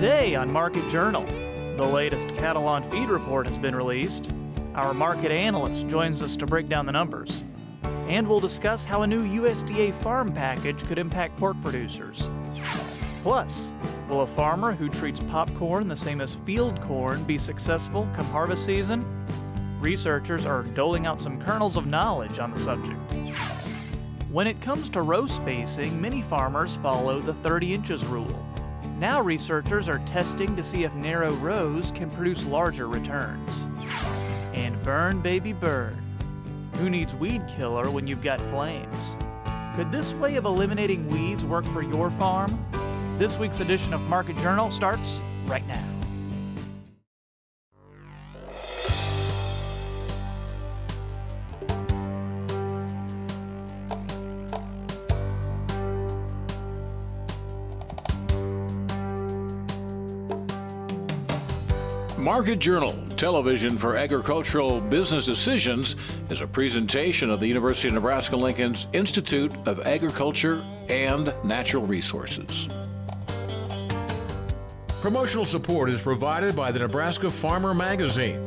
Today on Market Journal, the latest cattle on feed report has been released. Our market analyst joins us to break down the numbers. And we'll discuss how a new USDA farm package could impact pork producers. Plus, will a farmer who treats popcorn the same as field corn be successful come harvest season? Researchers are doling out some kernels of knowledge on the subject. When it comes to row spacing, many farmers follow the 30 inches rule. Now researchers are testing to see if narrow rows can produce larger returns. And burn, baby, burn. Who needs weed killer when you've got flames? Could this way of eliminating weeds work for your farm? This week's edition of Market Journal starts right now. Market Journal, television for agricultural business decisions, is a presentation of the University of Nebraska-Lincoln's Institute of Agriculture and Natural Resources. Promotional support is provided by the Nebraska Farmer Magazine.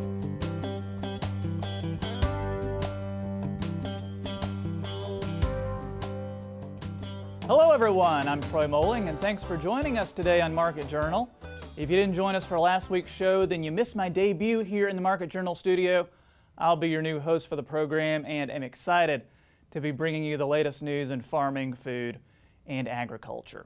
Hello everyone, I'm Troy Moling and thanks for joining us today on Market Journal. If you didn't join us for last week's show, then you missed my debut here in the Market Journal studio. I'll be your new host for the program and am excited to be bringing you the latest news in farming, food, and agriculture.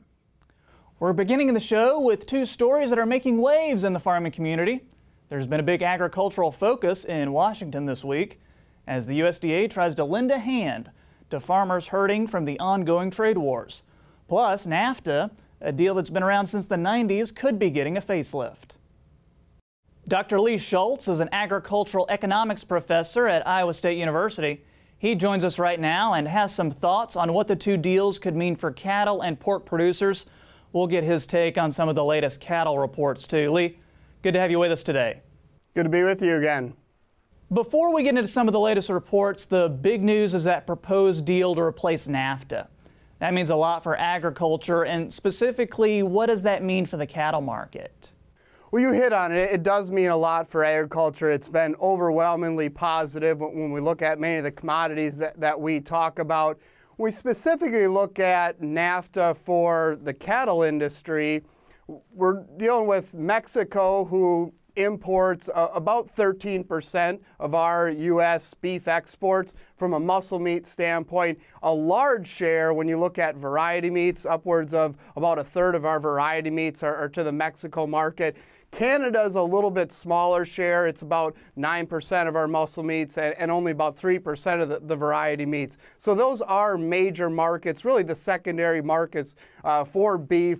We're beginning the show with two stories that are making waves in the farming community. There's been a big agricultural focus in Washington this week as the USDA tries to lend a hand to farmers hurting from the ongoing trade wars. Plus, NAFTA, a deal that's been around since the 90s, could be getting a facelift. Dr. Lee Schulz is an agricultural economics professor at Iowa State University. He joins us right now and has some thoughts on what the two deals could mean for cattle and pork producers. We'll get his take on some of the latest cattle reports too. Lee, good to have you with us today. Good to be with you again. Before we get into some of the latest reports, the big news is that proposed deal to replace NAFTA. That means a lot for agriculture, and specifically, what does that mean for the cattle market? Well, you hit on it. It does mean a lot for agriculture. It's been overwhelmingly positive when we look at many of the commodities that we talk about. We specifically look at NAFTA for the cattle industry. We're dealing with Mexico, who imports about 13% of our U.S. beef exports from a muscle meat standpoint. A large share, when you look at variety meats, upwards of about a third of our variety meats are to the Mexico market. Canada's a little bit smaller share. It's about 9% of our muscle meats and only about 3% of the variety meats. So those are major markets, really the secondary markets for beef,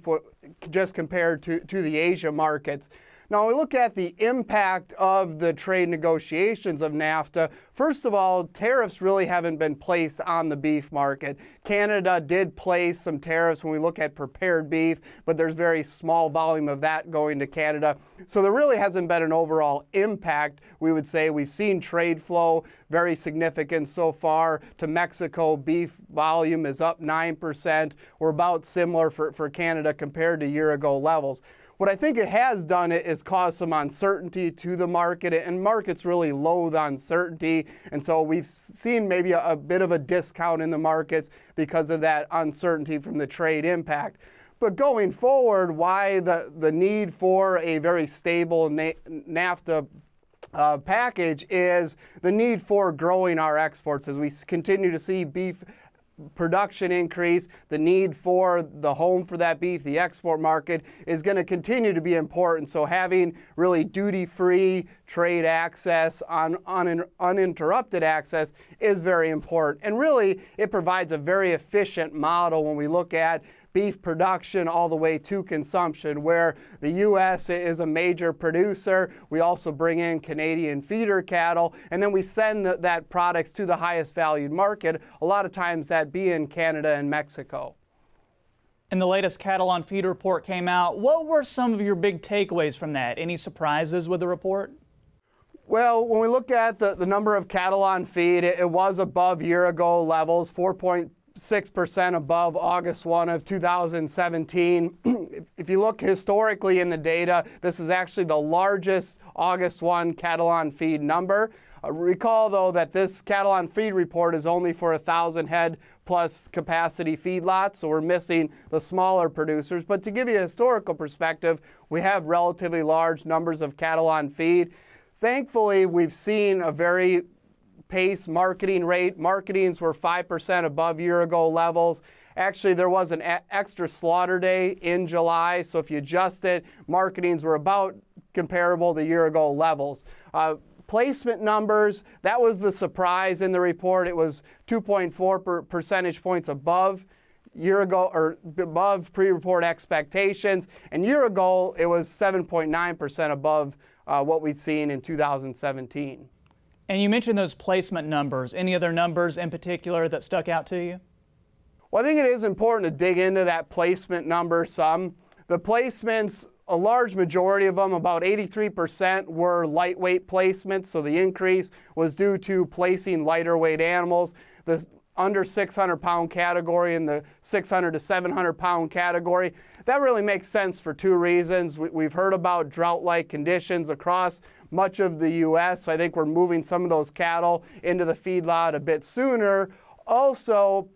just compared to the Asia markets. Now, when we look at the impact of the trade negotiations of NAFTA, first of all, tariffs really haven't been placed on the beef market. Canada did place some tariffs when we look at prepared beef, but there's very small volume of that going to Canada. So there really hasn't been an overall impact, we would say. We've seen trade flow very significant so far to Mexico. Beef volume is up 9%. We're about similar for Canada compared to year-ago levels. What I think it has done is cause some uncertainty to the market, and markets really loathe uncertainty, and so we've seen maybe a bit of a discount in the markets because of that uncertainty from the trade impact. But going forward, why the need for a very stable NAFTA package is the need for growing our exports. As we continue to see beef production increase, the need for the home for that beef, the export market, is going to continue to be important. So having really duty-free trade access, uninterrupted access, is very important. And really, it provides a very efficient model when we look at beef production all the way to consumption, where the U.S. is a major producer. We also bring in Canadian feeder cattle, and then we send that products to the highest valued market, a lot of times that being Canada and Mexico. And the latest cattle on feed report came out. What were some of your big takeaways from that? Any surprises with the report? Well, when we look at the number of cattle on feed, it was above year-ago levels, 4.6 6% above August 1 of 2017. If you look historically in the data, this is actually the largest August 1 cattle on feed number. Recall, though, that this cattle on feed report is only for 1,000 head plus capacity feedlots, so we're missing the smaller producers. But to give you a historical perspective, we have relatively large numbers of cattle on feed. Thankfully, we've seen a very pace marketing rate. Marketings were 5% above year-ago levels. Actually, there was an extra slaughter day in July, so if you adjust it, marketings were about comparable to year-ago levels. Placement numbers, that was the surprise in the report. It was 2.4 percentage points above year ago, or above pre-report expectations. And year ago, it was 7.9% above what we'd seen in 2017. And you mentioned those placement numbers. Any other numbers in particular that stuck out to you? Well, I think it is important to dig into that placement number some. The placements, a large majority of them, about 83%, were lightweight placements, so the increase was due to placing lighter weight animals. The under 600-pound category and the 600 to 700-pound category, that really makes sense for two reasons. We've heard about drought-like conditions across much of the U.S., so I think we're moving some of those cattle into the feedlot a bit sooner. Also,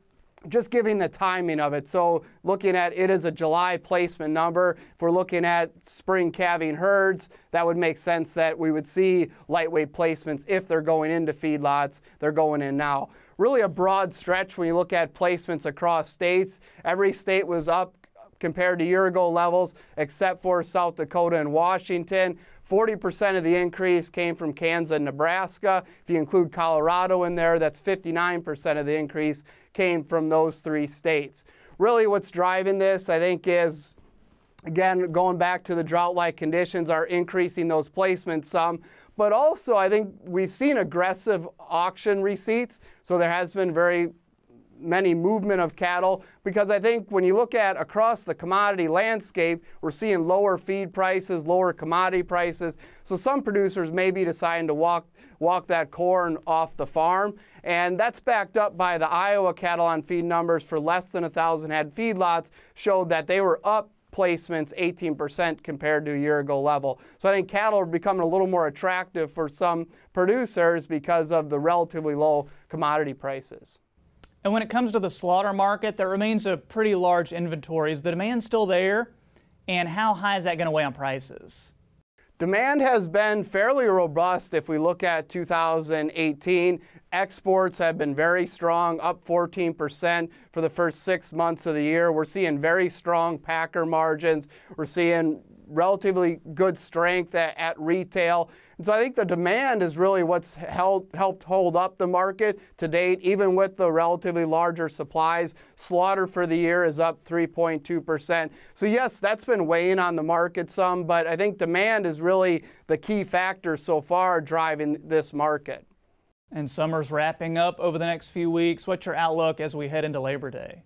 just giving the timing of it. So looking at it as a July placement number, if we're looking at spring calving herds, that would make sense that we would see lightweight placements if they're going into feedlots. They're going in now. Really a broad stretch when you look at placements across states. Every state was up compared to year-ago levels except for South Dakota and Washington. 40% of the increase came from Kansas and Nebraska. If you include Colorado in there, that's 59% of the increase came from those three states. Really what's driving this, I think, is, again, going back to the drought-like conditions are increasing those placements some. But also, I think we've seen aggressive auction receipts, so there has been very many movement of cattle, because I think when you look at across the commodity landscape, we're seeing lower feed prices, lower commodity prices. So some producers may be deciding to walk that corn off the farm, and that's backed up by the Iowa cattle on feed numbers for less than 1,000 head feedlots showed that they were up placements 18% compared to a year ago level. So I think cattle are becoming a little more attractive for some producers because of the relatively low commodity prices. And when it comes to the slaughter market, there remains a pretty large inventory. Is the demand still there? And how high is that going to weigh on prices? Demand has been fairly robust if we look at 2018. Exports have been very strong, up 14% for the first 6 months of the year. We're seeing very strong packer margins. We're seeing relatively good strength at retail. And so I think the demand is really what's helped hold up the market to date, even with the relatively larger supplies. Slaughter for the year is up 3.2%. So yes, that's been weighing on the market some, but I think demand is really the key factor so far driving this market. And summer's wrapping up over the next few weeks. What's your outlook as we head into Labor Day?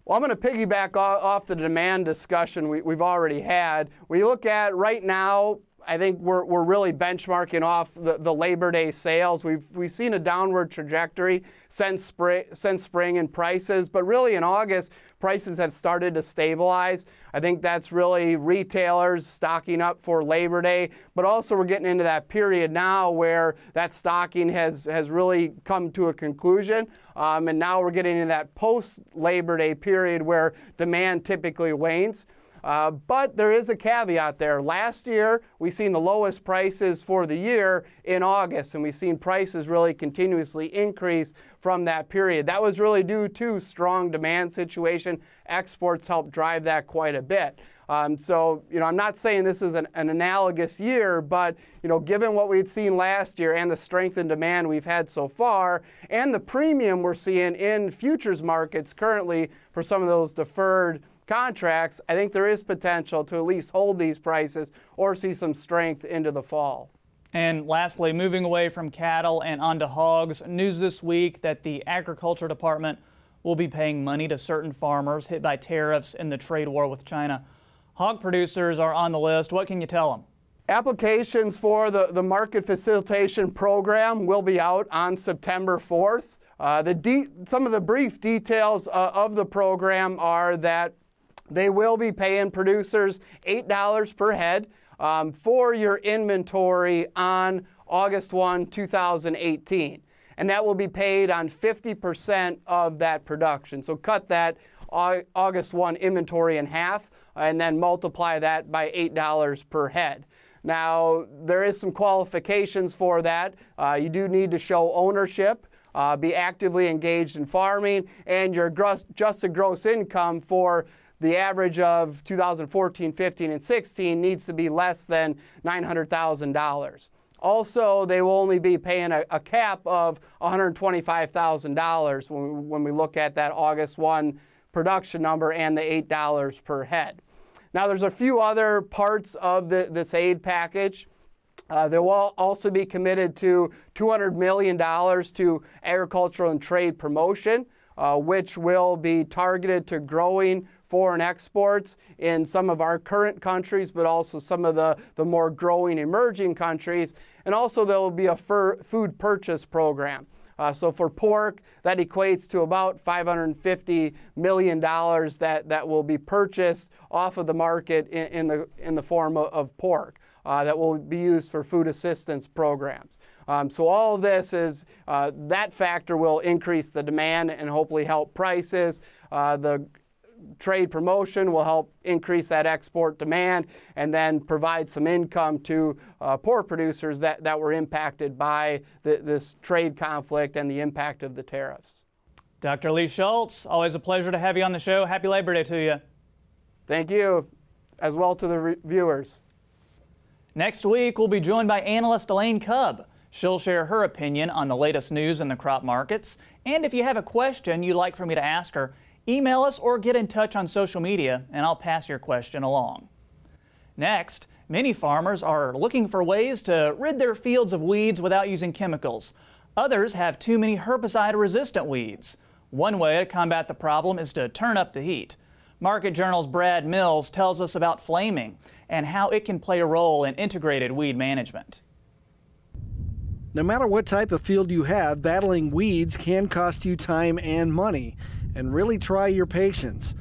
Well, I'm going to piggyback off the demand discussion we've already had. When you look at right now, I think we're really benchmarking off the Labor Day sales. We've seen a downward trajectory since spring in prices, but really in August, prices have started to stabilize. I think that's really retailers stocking up for Labor Day, but also we're getting into that period now where that stocking has really come to a conclusion, and now we're getting into that post-Labor Day period where demand typically wanes. But there is a caveat there. Last year, we've seen the lowest prices for the year in August, and we've seen prices really continuously increase from that period. That was really due to strong demand situation. Exports helped drive that quite a bit. So, I'm not saying this is an analogous year, but, given what we'd seen last year and the strength in demand we've had so far, and the premium we're seeing in futures markets currently for some of those deferred contracts, I think there is potential to at least hold these prices or see some strength into the fall. And lastly, moving away from cattle and onto hogs, news this week that the Agriculture Department will be paying money to certain farmers hit by tariffs in the trade war with China. Hog producers are on the list. What can you tell them? Applications for the Market Facilitation Program will be out on September 4th. Some of the brief details of the program are that they will be paying producers $8 per head for your inventory on August 1, 2018. And that will be paid on 50% of that production. So cut that August 1 inventory in half and then multiply that by $8 per head. Now, there is some qualifications for that. You do need to show ownership, be actively engaged in farming, and your adjusted gross income for the average of 2014, 15, and 16 needs to be less than $900,000. Also, they will only be paying a cap of $125,000 when we look at that August 1 production number and the $8 per head. Now, there's a few other parts of this aid package. They will also be committed to $200 million to agricultural and trade promotion, which will be targeted to growing foreign exports in some of our current countries, but also some of the more growing emerging countries. And also there will be a food purchase program. So for pork, that equates to about $550 million that will be purchased off of the market in the form of pork that will be used for food assistance programs. So all of this is, that factor will increase the demand and hopefully help prices. The trade promotion will help increase that export demand and then provide some income to pork producers that were impacted by this trade conflict and the impact of the tariffs. Dr. Lee Schulz, always a pleasure to have you on the show. Happy Labor Day to you. Thank you, as well to the viewers. Next week, we'll be joined by analyst Elaine Cubb. She'll share her opinion on the latest news in the crop markets. And if you have a question you'd like for me to ask her, email us or get in touch on social media, and I'll pass your question along. Next, many farmers are looking for ways to rid their fields of weeds without using chemicals. Others have too many herbicide-resistant weeds. One way to combat the problem is to turn up the heat. Market Journal's Brad Mills tells us about flaming and how it can play a role in integrated weed management. No matter what type of field you have, battling weeds can cost you time and money, and really try your patience.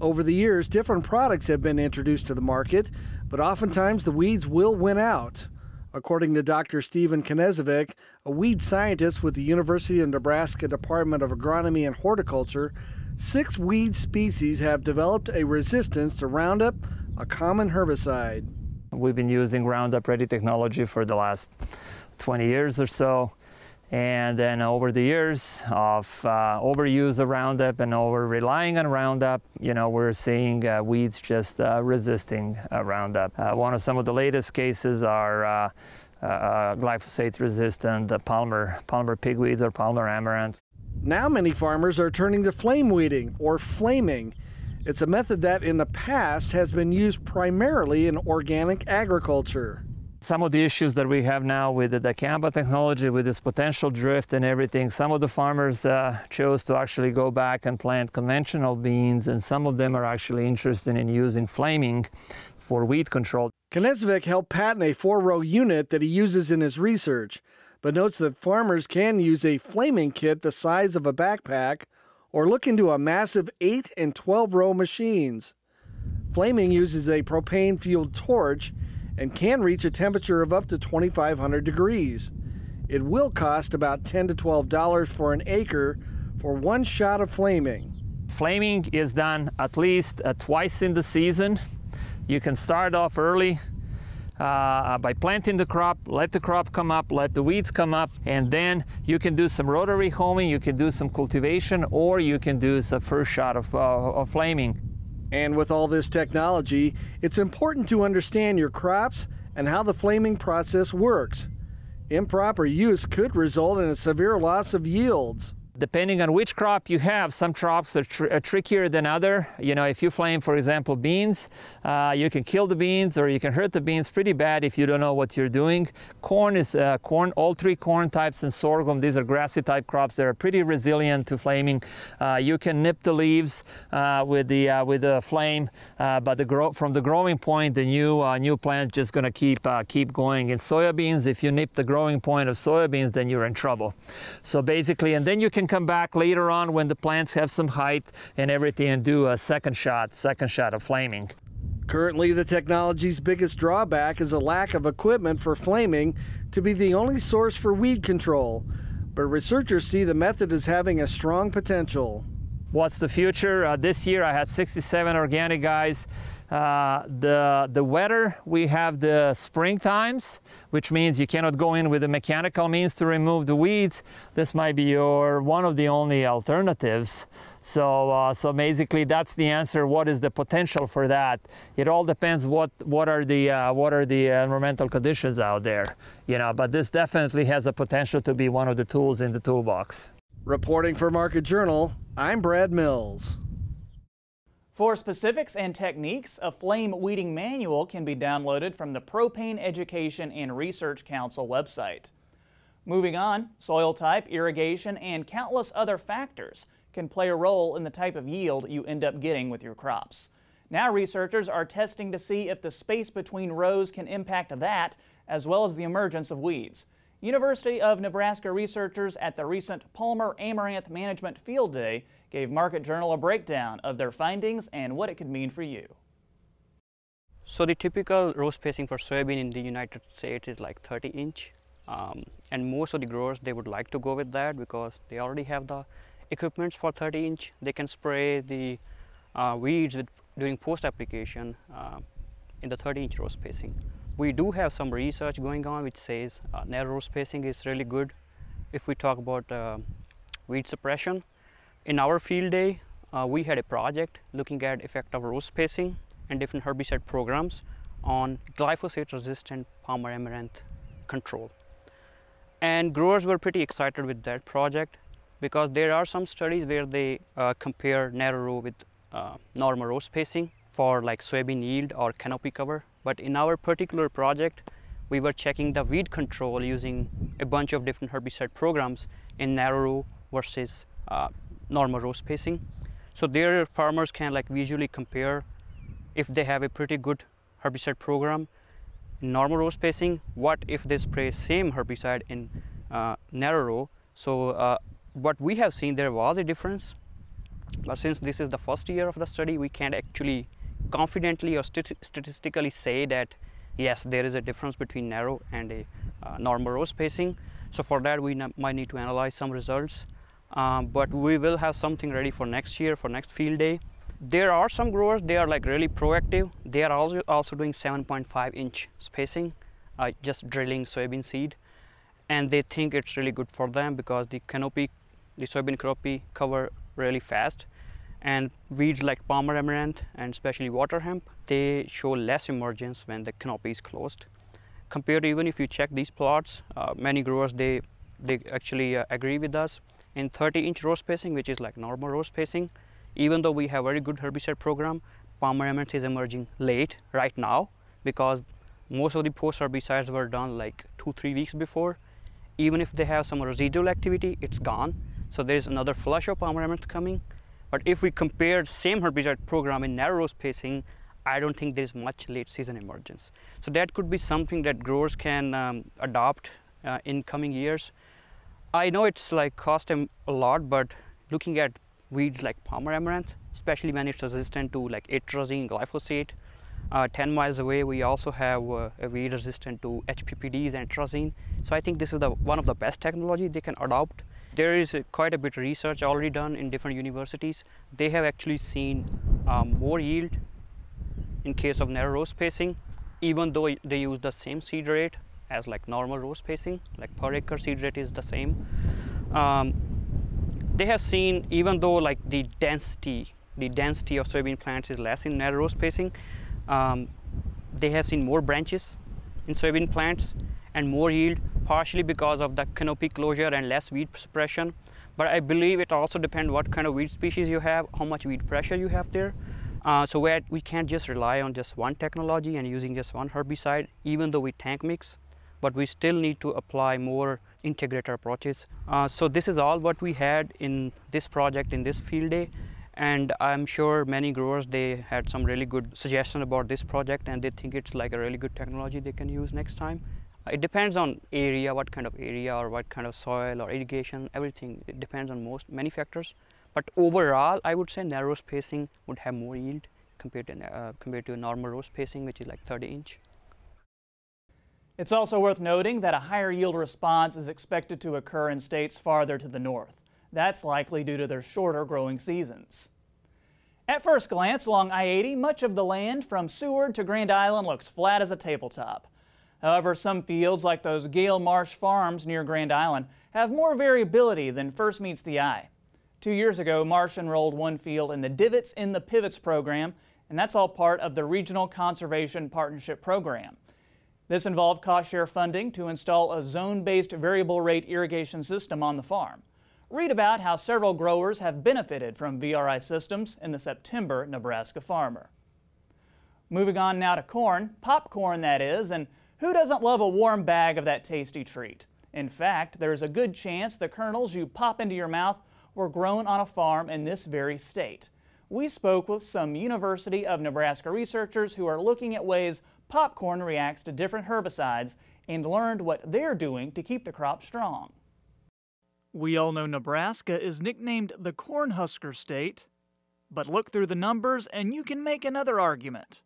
Over the years, different products have been introduced to the market, but oftentimes the weeds will win out. According to Dr. Stevan Knezevic, a weed scientist with the University of Nebraska Department of Agronomy and Horticulture, 6 weed species have developed a resistance to Roundup, a common herbicide. We've been using Roundup Ready technology for the last 20 years or so. And then over the years of overuse of Roundup and over relying on Roundup, we're seeing weeds just resisting Roundup. One of some of the latest cases are glyphosate resistant Palmer pigweeds or Palmer Amaranth. Now many farmers are turning to flame weeding or flaming. It's a method that in the past has been used primarily in organic agriculture. Some of the issues that we have now with the dicamba technology, with this potential drift and everything, some of the farmers chose to actually go back and plant conventional beans, and some of them are actually interested in using flaming for weed control. Knezevic helped patent a 4-row unit that he uses in his research, but notes that farmers can use a flaming kit the size of a backpack or look into a massive 8- and 12-row machines. Flaming uses a propane-fueled torch and can reach a temperature of up to 2,500 degrees. It will cost about $10 to $12 for an acre for one shot of flaming. Flaming is done at least twice in the season. You can start off early by planting the crop, let the crop come up, let the weeds come up, and then you can do some rotary homing, you can do some cultivation, or you can do the first shot of flaming. And with all this technology, it's important to understand your crops and how the flaming process works. Improper use could result in a severe loss of yields. Depending on which crop you have, some crops are trickier than other. If you flame, for example, beans, you can kill the beans or you can hurt the beans pretty bad if you don't know what you're doing. Corn is all 3 corn types, and sorghum, these are grassy type crops that are pretty resilient to flaming. You can nip the leaves with the flame, but from the growing point, the new plant just going to keep going. In soybeans, if you nip the growing point of soybeans, then you're in trouble. So basically, and then you can come back later on when the plants have some height and everything and do a second shot of flaming. Currently, the technology's biggest drawback is a lack of equipment for flaming to be the only source for weed control. But researchers see the method as having a strong potential. What's the future? This year I had 67 organic guys. The weather, we have the spring times, which means you cannot go in with the mechanical means to remove the weeds. This might be one of the only alternatives. So basically that's the answer. What is the potential for that? It all depends what are the environmental conditions out there, you know. But this definitely has a potential to be one of the tools in the toolbox. Reporting for Market Journal, I'm Brad Mills. For specifics and techniques, a flame weeding manual can be downloaded from the Propane Education and Research Council website. Moving on, soil type, irrigation, and countless other factors can play a role in the type of yield you end up getting with your crops. Now researchers are testing to see if the space between rows can impact that, as well as the emergence of weeds. University of Nebraska researchers at the recent Palmer Amaranth Management Field Day gave Market Journal a breakdown of their findings and what it could mean for you. So the typical row spacing for soybean in the United States is like 30 inch. And most of the growers, they would like to go with that because they already have the equipments for 30 inch. They can spray the weeds during post application in the 30 inch row spacing. We do have some research going on which says narrow row spacing is really good if we talk about weed suppression. In our field day, we had a project looking at effect of row spacing and different herbicide programs on glyphosate resistant Palmer Amaranth control. And growers were pretty excited with that project because there are some studies where they compare narrow row with normal row spacing for like soybean yield or canopy cover. But in our particular project, we were checking the weed control using a bunch of different herbicide programs in narrow row versus normal row spacing. So there farmers can like visually compare if they have a pretty good herbicide program in normal row spacing, what if they spray same herbicide in narrow row. So what we have seen, there was a difference, but since this is the first year of the study, we can't actually confidently or statistically say that yes, there is a difference between narrow and a normal row spacing. So for that we might need to analyze some results, but we will have something ready for next year, for next field day. There are some growers, they are like really proactive. They are also doing 7.5 inch spacing, just drilling soybean seed, and they think it's really good for them because the soybean canopy cover really fast. And weeds like Palmer Amaranth and especially Waterhemp, they show less emergence when the canopy is closed. Compared to even if you check these plots, many growers, they actually agree with us. In 30 inch row spacing, which is like normal row spacing, even though we have very good herbicide program, Palmer Amaranth is emerging late right now because most of the post herbicides were done like 2-3 weeks before. Even if they have some residual activity, it's gone. So there's another flush of Palmer Amaranth coming. But if we compare same herbicide program in narrow row spacing, I don't think there's much late season emergence. So that could be something that growers can adopt in coming years. I know it's like cost them a lot, but looking at weeds like Palmer Amaranth, especially when it's resistant to like atrazine, glyphosate, 10 miles away we also have a weed resistant to HPPDs and atrazine. So I think this is one of the best technology they can adopt. There is quite a bit of research already done in different universities. They have actually seen more yield in case of narrow row spacing, even though they use the same seed rate as like normal row spacing, like per acre seed rate is the same. They have seen, even though like the density of soybean plants is less in narrow row spacing, they have seen more branches in soybean plants and more yield, partially because of the canopy closure and less weed suppression. But I believe it also depends what kind of weed species you have, how much weed pressure you have there. So we can't just rely on just one technology and using just one herbicide, even though we tank mix, but we still need to apply more integrated approaches. So this is all what we had in this project, in this field day. And I'm sure many growers, they had some really good suggestions about this project and they think it's like a really good technology they can use next time. It depends on area, what kind of area or what kind of soil or irrigation, everything. It depends on many factors. But overall, I would say narrow spacing would have more yield compared to normal row spacing, which is like 30 inch. It's also worth noting that a higher yield response is expected to occur in states farther to the north. That's likely due to their shorter growing seasons. At first glance along I-80, much of the land from Seward to Grand Island looks flat as a tabletop. However, some fields like those Gale Marsh Farms near Grand Island have more variability than first meets the eye. 2 years ago, Marsh enrolled one field in the Divots in the Pivots program, and that's all part of the Regional Conservation Partnership Program. This involved cost-share funding to install a zone-based variable rate irrigation system on the farm. Read about how several growers have benefited from VRI systems in the September Nebraska Farmer. Moving on now to corn, popcorn that is, and who doesn't love a warm bag of that tasty treat? In fact, there's a good chance the kernels you pop into your mouth were grown on a farm in this very state. We spoke with some University of Nebraska researchers who are looking at ways popcorn reacts to different herbicides and learned what they're doing to keep the crop strong. We all know Nebraska is nicknamed the Cornhusker State, but look through the numbers and you can make another argument.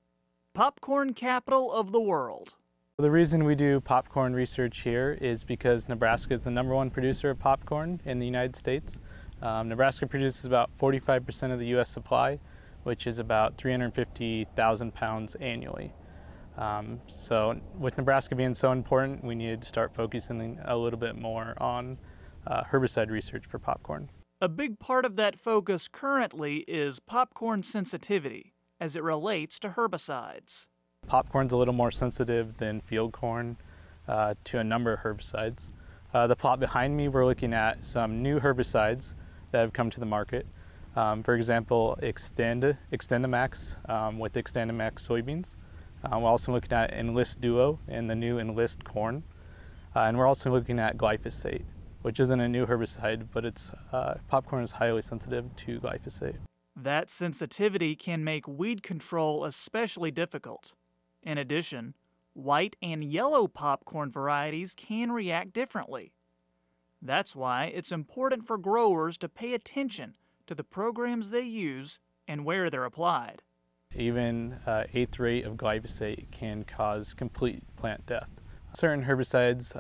Popcorn capital of the world. The reason we do popcorn research here is because Nebraska is the #1 producer of popcorn in the United States. Nebraska produces about 45% of the U.S. supply, which is about 350,000 pounds annually. So with Nebraska being so important, we needed to start focusing a little bit more on herbicide research for popcorn. A big part of that focus currently is popcorn sensitivity as it relates to herbicides. Popcorn's a little more sensitive than field corn to a number of herbicides. The plot behind me, we're looking at some new herbicides that have come to the market. For example, XtendiMax with XtendiMax soybeans. We're also looking at Enlist Duo and the new Enlist corn. And we're also looking at glyphosate, which isn't a new herbicide, but popcorn is highly sensitive to glyphosate. That sensitivity can make weed control especially difficult. In addition, white and yellow popcorn varieties can react differently. That's why it's important for growers to pay attention to the programs they use and where they're applied. Even 1/8 rate of glyphosate can cause complete plant death. Certain herbicides,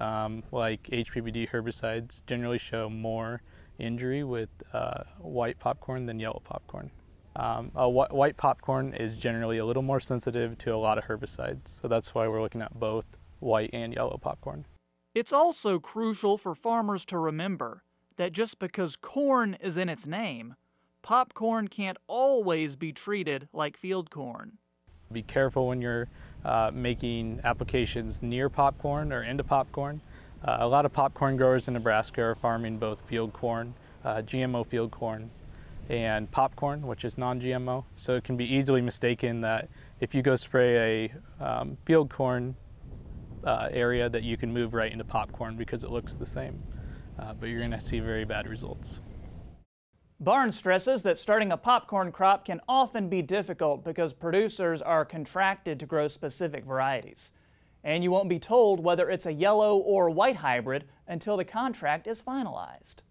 like HPPD herbicides, generally show more injury with white popcorn than yellow popcorn. White popcorn is generally a little more sensitive to a lot of herbicides, so that's why we're looking at both white and yellow popcorn. It's also crucial for farmers to remember that just because corn is in its name, popcorn can't always be treated like field corn. Be careful when you're making applications near popcorn or into popcorn. A lot of popcorn growers in Nebraska are farming both field corn, GMO field corn, and popcorn, which is non-GMO. So it can be easily mistaken that if you go spray a field corn area that you can move right into popcorn because it looks the same. But you're going to see very bad results. Barnes stresses that starting a popcorn crop can often be difficult because producers are contracted to grow specific varieties. And you won't be told whether it's a yellow or white hybrid until the contract is finalized.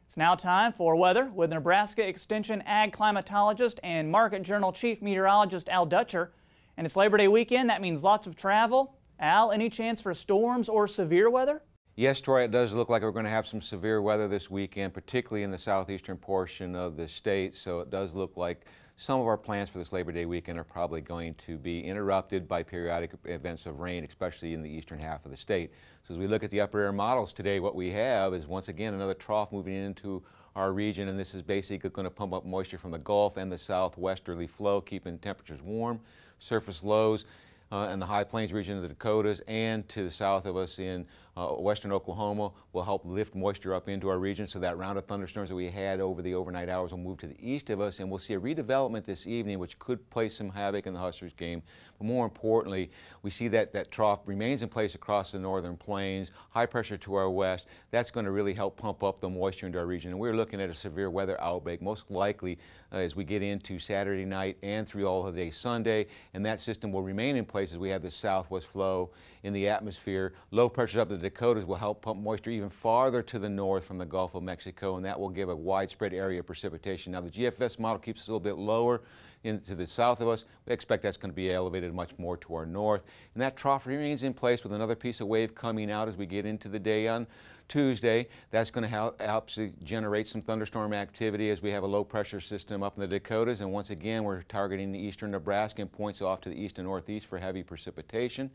It's now time for weather with Nebraska Extension ag climatologist and Market Journal chief meteorologist Al Dutcher. And it's Labor Day weekend. That means lots of travel. Al, any chance for storms or severe weather? Yes, Troy, it does look like we're going to have some severe weather this weekend, particularly in the southeastern portion of the state. So it does look like some of our plans for this Labor Day weekend are probably going to be interrupted by periodic events of rain, especially in the eastern half of the state. So as we look at the upper air models today, what we have is once again another trough moving into our region, and this is basically going to pump up moisture from the Gulf and the southwesterly flow, keeping temperatures warm. Surface lows in the high plains region of the Dakotas and to the south of us in western Oklahoma will help lift moisture up into our region, so that round of thunderstorms that we had over the overnight hours will move to the east of us, and we'll see a redevelopment this evening which could play some havoc in the Huskers game. But more importantly, we see that trough remains in place across the northern plains, high pressure to our west. That's going to really help pump up the moisture into our region, and we're looking at a severe weather outbreak most likely as we get into Saturday night and through all of the day Sunday, and that system will remain in place places. We have this southwest flow in the atmosphere. Low pressures up in the Dakotas will help pump moisture even farther to the north from the Gulf of Mexico, and that will give a widespread area of precipitation. Now, the GFS model keeps us a little bit lower into the south of us. We expect that's going to be elevated much more to our north. And that trough remains in place with another piece of wave coming out as we get into the day on Tuesday. That's going to help generate some thunderstorm activity as we have a low pressure system up in the Dakotas. And once again, we're targeting eastern Nebraska and points off to the east and northeast for heavy precipitation.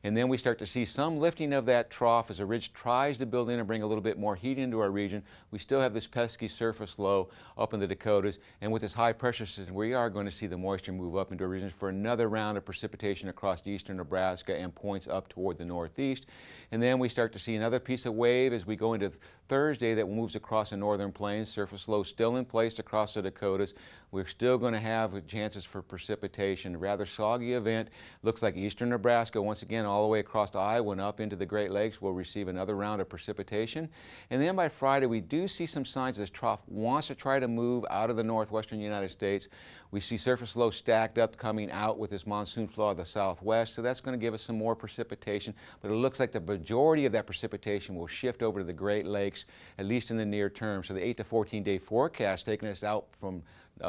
And then we start to see some lifting of that trough as a ridge tries to build in and bring a little bit more heat into our region. We still have this pesky surface low up in the Dakotas, and with this high pressure system, we are going to see the moisture move up into our regions for another round of precipitation across eastern Nebraska and points up toward the northeast. And then we start to see another piece of wave as we go into Thursday that moves across the northern plains. Surface low still in place across the Dakotas. We're still going to have chances for precipitation. A rather soggy event. Looks like eastern Nebraska, once again, all the way across to Iowa and up into the Great Lakes, will receive another round of precipitation. And then by Friday, we do see some signs this trough wants to try to move out of the northwestern United States. We see surface low stacked up coming out with this monsoon flow of the southwest, so that's going to give us some more precipitation. But it looks like the majority of that precipitation will shift over to the Great Lakes, at least in the near term. So the 8 to 14 day forecast taking us out from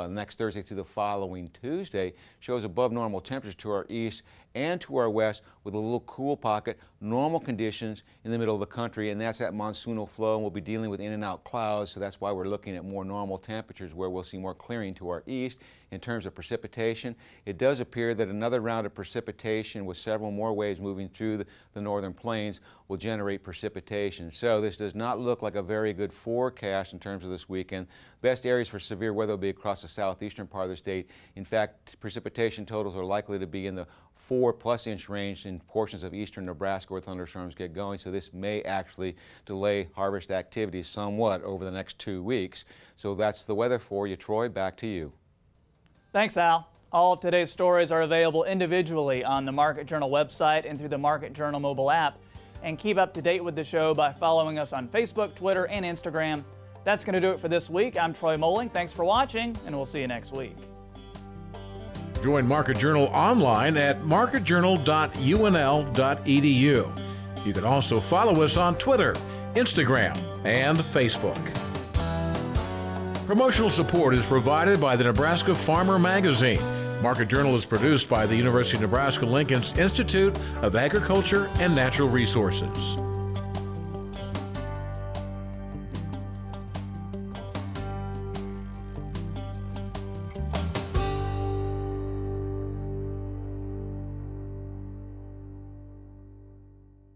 next Thursday through the following Tuesday shows above normal temperatures to our east and to our west with a little cool pocket, normal conditions in the middle of the country, and that's that monsoonal flow, and we'll be dealing with in and out clouds, so that's why we're looking at more normal temperatures where we'll see more clearing to our east. In terms of precipitation, it does appear that another round of precipitation with several more waves moving through the northern plains will generate precipitation. So this does not look like a very good forecast in terms of this weekend. Best areas for severe weather will be across the southeastern part of the state. In fact, precipitation totals are likely to be in the 4+ inch range in portions of eastern Nebraska where thunderstorms get going, so this may actually delay harvest activities somewhat over the next 2 weeks. So that's the weather for you. Troy, back to you. Thanks, Al. All of today's stories are available individually on the Market Journal website and through the Market Journal mobile app. And keep up to date with the show by following us on Facebook, Twitter, and Instagram. That's going to do it for this week. I'm Troy Moling. Thanks for watching, and we'll see you next week. Join Market Journal online at marketjournal.unl.edu. You can also follow us on Twitter, Instagram, and Facebook. Promotional support is provided by the Nebraska Farmer Magazine. Market Journal is produced by the University of Nebraska-Lincoln's Institute of Agriculture and Natural Resources.